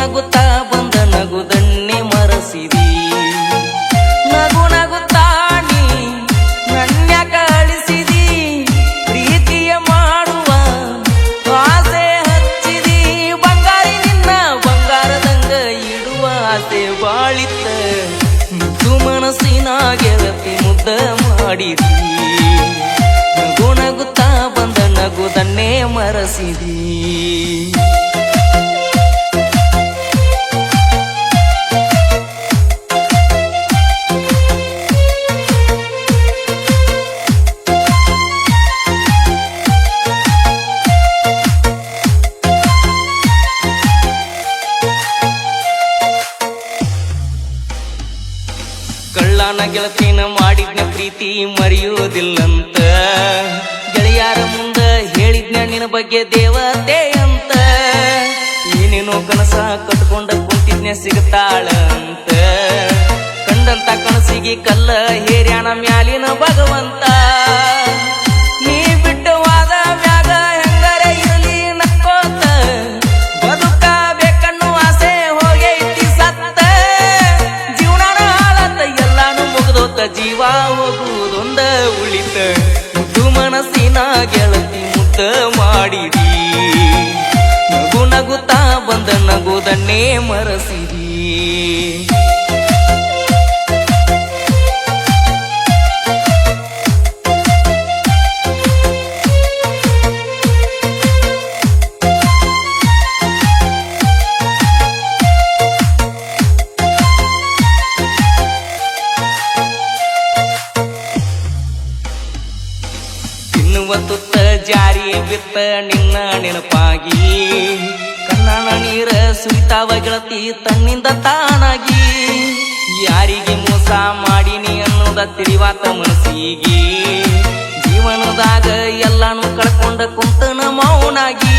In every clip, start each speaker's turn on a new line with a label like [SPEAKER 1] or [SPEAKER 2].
[SPEAKER 1] ನಗುತ್ತಾ ಬಂದ ನಗುದನ್ನೇ ಮರೆಸಿದಿ ನಗು ನಗುತ್ತಾ ನೀ ನನ್ಯಾಕ ಅಳಿಸಿದಿ ಪ್ರೀತಿಯ ಮಾಡುವ ಆಸೆ ಹಚ್ಚಿದಿ ಬಂಗಾರಿ ನಿನ್ನ ಬಂಗಾರದಂಗ ಇಡುವ ಆಸೆ ಬಾಳಿತ್ತ ಮುದ್ದು ಮನಸ್ಸಿನ ಗೆಳತಿ ಮುದ್ದ ಮಾಡಿದಿ ನಗು ನಗುತ್ತಾ ಬಂದ ನಗುದನ್ನೇ ಮರೆಸಿದಿ ಕಳ್ಳನ ಗೆಳತಿನ ಮಾಡಿದ್ನ ಪ್ರೀತಿ ಮರೆಯುವುದಿಲ್ಲಂತ ಗೆಳೆಯಾರ ಮುಂದ ಹೇಳಿದ್ನ ನಿನ್ನ ಬಗ್ಗೆ ದೇವತೆ ಅಂತ ಏನೇನೋ ಕನಸ ಕಟ್ಕೊಂಡ ಕುಂತಿದ್ನ ಸಿಗುತ್ತಾಳ ಅಂತ ಕಂಡಂತ ಕನಸಿಗೆ ಕಲ್ಲ ಹೇರ್ಯಾಣ ಮ್ಯಾಲಿನ ಭಗವಂತ ನೀ ಬಿಟ್ಟವಾದ ಮ್ಯಾಗ ಹೆಂಗರೆ ಇರಲಿ ನಕ್ಕೋತ ಬದುಕಬೇಕನ್ನು ಆಸೆ ಹೋಗೈತಿ ಸತ್ತ ಜೀವನ ಹಾಳತ್ತ ಎಲ್ಲಾನು ಮುಗ್ದೋತ ಜೀವ ಹೋಗುವುದೊಂದ ಉಳಿತ ಮುದ್ದು ಮನಸ್ಸಿನ ಗೆಳತಿ ಮುದ್ದ ಮಾಡಿದಿ ನಗು ನಗುತ್ತಾ ಬಂದ ನಗುದನ್ನೇ ಮರೆಸಿದಿ ತುತ್ತ ಜಾರಿ ಬಿತ್ತ ನಿನ್ನ ನೆನಪಾಗಿ ಕಣ್ಣನ ನೀರ ಸುರಿತಾವ ಗೆಳತಿ ತನ್ನಿಂದ ತಾನಾಗಿ ಯಾರಿಗೆ ಮೋಸ ಮಾಡಿನಿ ಅನ್ನೋದ ತಿಳಿವಾತ ಮನಸ್ಸಿಗೆ ಜೀವನದಾಗ ಎಲ್ಲಾನು ಕಳ್ಕೊಂಡ ಕುಂತನ ಮೌನಾಗಿ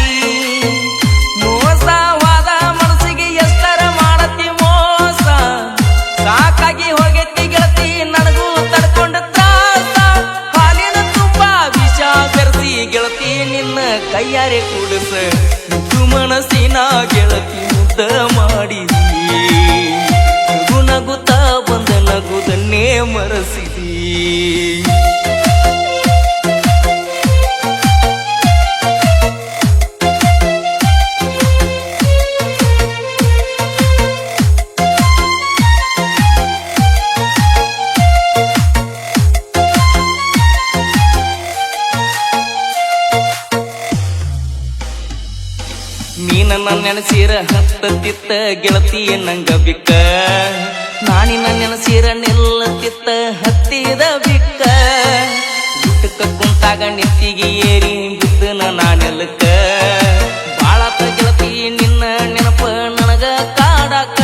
[SPEAKER 1] ಮೋಸವಾದ ಮನಸ್ಸಿಗೆ ಎಷ್ಟರ ಮಾಡತಿ ಮೋಸ ಸಾಕಾಗಿ ಹೋಗೈತಿ ಗೆಳತಿ ನನಗೂ ತಡ್ಕೊಂಡ ತ್ರಾಸ ಹಾಲಿನ ತುಂಬ ವಿಷ ಬೆರೆಸಿ ಗೆಳತಿ ನಿನ್ನ ಕೈಯಾರೆ ಕೂಡಿಸ ಮುದ್ದು ಮನಸ್ಸಿನ ಗೆಳತಿ ಮುದ್ದ ಮಾಡಿದಿ ನಗು ನಗುತ್ತಾ ಬಂದ ನಗುದನ್ನೇ ಮರೆಸಿದಿ ನೀ ನನ್ನ ನೆನಸಿರ ಹತ್ತತ್ತಿತ್ತ ಗೆಳತಿಯ ನಂಗ ಬಿಕ್ಕ ನಾನಿನ ನೆನಸಿರ ನಿಲ್ಲತ್ತಿತ್ತ ಹತ್ತಿದ ಬಿಕ್ಕ ಊಟಕ್ಕ ಕುಂತಾಗ ನೆತ್ತಿಗೆ ಏರಿ ಬಿದ್ದನ ನಾನೆಲ್ಲಕ್ಕ ಬಾಳತ ಗೆಳತಿ ನಿನ್ನ ನೆನಪ ನನಗ ಕಾಡಾಕ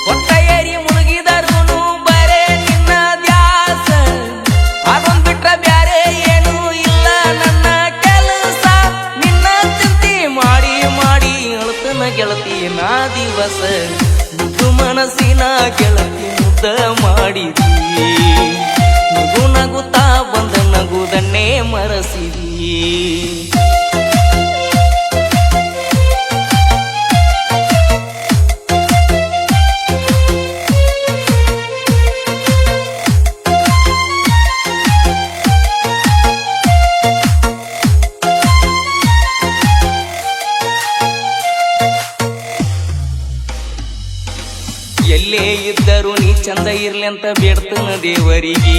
[SPEAKER 1] ಹೊಟ್ಟ ಏರಿ ಮುಳುಗಿದರುನು ಬರೇ ನಿನ್ನ ದ್ಯಾಸ ಅದೊಂದ್ ಬಿಟ್ರ ಬ್ಯಾರೆ ಏನು ಇಲ್ಲ ನನ್ನ ಕೆಲಸ ನಿನ್ನ ಚಿಂತಿ ಮಾಡಿ ಮಾಡಿ ಅಳತನ ಗೆಳತಿ ನಾ ದಿವಸ ಮುದ್ದು ಮನಸ್ಸಿನ ಗೆಳತಿ ಮುದ್ದ ಮಾಡಿದಿ ನಗು ನಗುತ್ತಾ ಬಂದ ನಗುದನ್ನೇ ಮರೆಸಿದಿ ಎಲ್ಲೇ ಇದ್ದರು ನೀ ಚಂದ ಇರ್ಲಿ ಅಂತ ಬೇಡ್ತನ ದೇವರಿಗೆ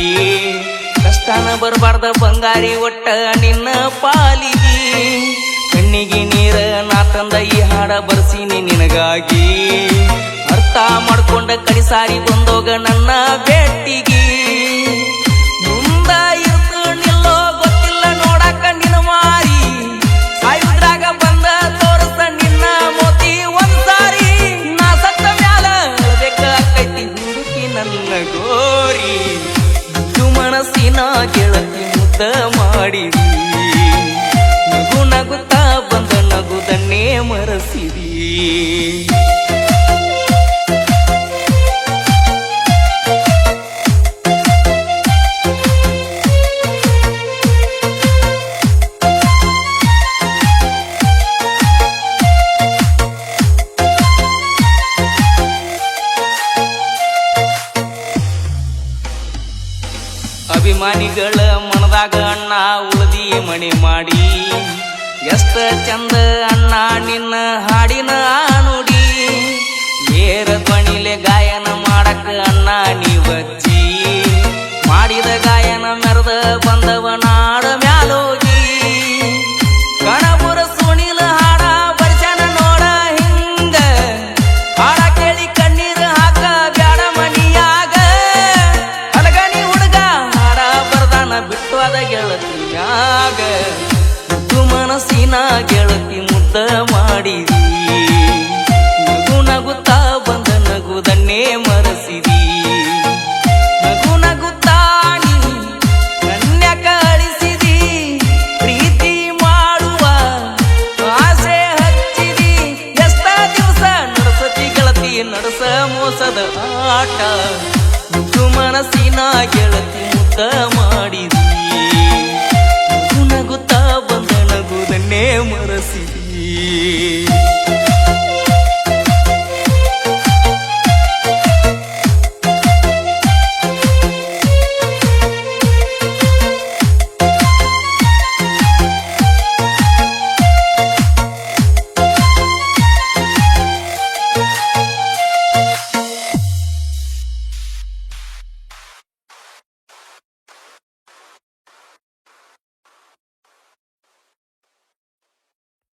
[SPEAKER 1] ಕಷ್ಟನ ಬರಬಾರ್ದ ಬಂಗಾರಿ ಒಟ್ಟ ನಿನ್ನ ಪಾಲಿಗೆ ಕಣ್ಣಿಗೆ ನೀರ ನಾ ತಂದ ಈ ಹಾಡ ಬರ್ಸೀನಿ ನಿನಗಾಗಿ ಅರ್ಥ ಮಾಡ್ಕೊಂಡ ಕಡಿಸಾರಿ ಬಂದೋಗ ನನ್ನ ಭೇಟಿಗೆ ಮುಂದ ಇರ್ತು ನಿಲ್ಲೋ ಗೊತ್ತಿಲ್ಲ ನೋಡಾಕ ನಿನ್ನ ಮಾರಿ ಸಾಯುದ್ರಾಗ ಬಂದ ತೋರಸ ನಿನ್ನ ಮೋತಿ ಒಂದ್ಸಾರಿ ನಾ ಸತ್ತ ಮ್ಯಾಲ ಅಳಬೇಕಾಕೈತಿ ಹುಡುಕಿ ನನ್ನ ಗೋರಿ ಮುದ್ದು ಮನಸ್ಸಿನ ಗೆಳತಿ ಮುದ್ದ ಮಾಡಿದಿ ನಗು ನಗುತ್ತಾ ಬಂದ ನಗುದನ್ನೇ ಮರೆಸಿದಿ ಅಭಿಮಾನಿಗಳ ಮನದಾಗ ಅಣ್ಣ ಉಳದಿ ಮಣಿ ಮಾಡಿ ಎಷ್ಟ ಚಂದ ಅಣ್ಣ ನಿನ್ನ ಹಾಡಿನ ನುಡಿ ಏರ ಧ್ವನಿಲೆ ಗಾಯನ ಮಾಡಕ ಅಣ್ಣ ನೀವಚ್ಚಿ ಮಾಡಿದ ಗಾಯನ ಮೆರೆದ ಬಂದವ ನಾಡ ಮ್ಯಾಲೋಗಿ ಕಣಬುರ ಸುಣಿಲ ಹಾಡ ಬರ್ಜನ ನೋಡ ಹಿಂಗ ಹಾಡ ಕೇಳಿ ಕಣ್ಣೀರ ಹಾಕ ಬ್ಯಾಡ ಮನಿಯಾಗ ಹಲಗನಿ ಹುಡುಗ ಹಾಡ ಬರ್ದಾನ ಬಿಟ್ಟು ಅದ ಗೆಳತಿಯಾಗ ಮುದ್ದು ಮನಸ್ಸಿನ ಗೆಳತಿ ಮುದ್ದ ಮಾಡಿದಿ ನಗು ನಗುತ್ತಾ ಬಂದ ನಗುದನ್ನೇ ಮರೆಸಿದಿ ನಗು ನಗುತ್ತಾನಿ ಕನ್ಯಕ ಅಳಿಸಿದಿ ಪ್ರೀತಿ ಮಾಡುವ ಆಸೆ ಹಚ್ಚಿದಿ ಎಷ್ಟ ದಿವಸ ನಡೆಸತಿ ಗೆಳತಿ ನಡೆಸ ಮೋಸದ ಆಟ ಮುದ್ದು ಮನಸ್ಸಿನ ಗೆಳತಿ ಮುದ್ದ